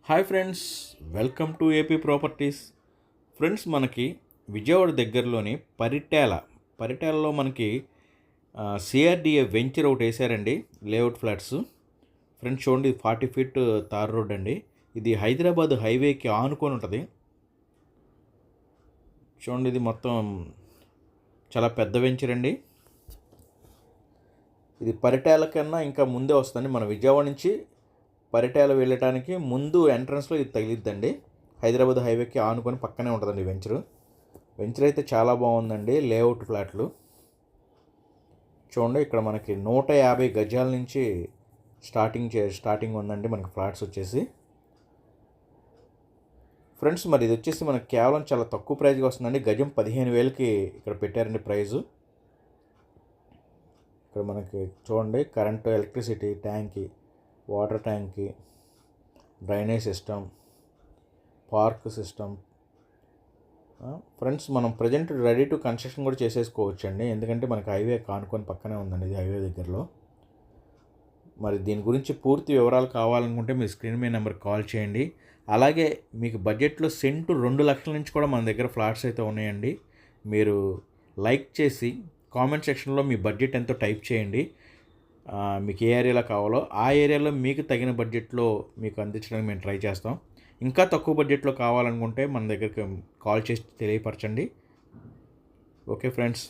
Hi friends, welcome to AP properties. Friends, మనకి విజయవాడ దగ్గరలోని పరిటాలలో మనకి సిఆర్డిఏ వెంచర్ ఒకటి వేసారండి, లేఅవుట్ ఫ్లాట్స్. ఫ్రెండ్స్ చూడండి, 40 ఫీట్ తార్ రోడ్ అండి. ఇది హైదరాబాద్ హైవేకి ఆనుకొని ఉంటుంది. చూడండి, ఇది మొత్తం చాలా పెద్ద వెంచర్ అండి. ఇది పరిటాల కన్నా ఇంకా ముందే వస్తుంది. మన విజయవాడ నుంచి పరిటాల వెళ్ళటానికి ముందు ఎంట్రన్స్లో ఇది తగిలిద్దండి. హైదరాబాద్ హైవేకి ఆనుకొని పక్కనే ఉంటుందండి వెంచర్ అయితే చాలా బాగుందండి. లేఅవుట్ ఫ్లాట్లు చూడండి, ఇక్కడ మనకి 150 గజాల నుంచి స్టార్టింగ్ ఉందండి మనకి ఫ్లాట్స్ వచ్చేసి. ఫ్రెండ్స్, మరి ఇది వచ్చేసి మనకి కేవలం చాలా తక్కువ ప్రైజ్గా వస్తుందండి. గజం 15,000కి ఇక్కడ పెట్టారండి ప్రైజు. ఇక్కడ మనకి చూడండి, కరెంటు, ఎలక్ట్రిసిటీ, ట్యాంకి, వాటర్ ట్యాంక్కి, drainage system, park system. Friends, మనం ప్రజెంట్ రెడీ టు కన్స్ట్రక్షన్ కూడా చేసేసుకోవచ్చు అండి, ఎందుకంటే మనకి హైవే కానుకొని పక్కనే ఉందండి ఇది హైవే దగ్గరలో. మరి దీని గురించి పూర్తి వివరాలు కావాలనుకుంటే మీరు స్క్రీన్ మీద నెంబర్కి కాల్ చేయండి. అలాగే మీకు బడ్జెట్లో సెంటు 2 లక్షల నుంచి కూడా మన దగ్గర ఫ్లాట్స్ అయితే ఉన్నాయండి. మీరు లైక్ చేసి కామెంట్ సెక్షన్లో మీ బడ్జెట్ ఎంతో టైప్ చేయండి. మీకు ఏ ఏరియాలో కావాలో ఆ ఏరియాలో మీకు తగిన బడ్జెట్లో మీకు అందించడానికి మేము ట్రై చేస్తాం. ఇంకా తక్కువ బడ్జెట్లో కావాలనుకుంటే మన దగ్గరికి కాల్ చేసి తెలియపరచండి. Okay friends.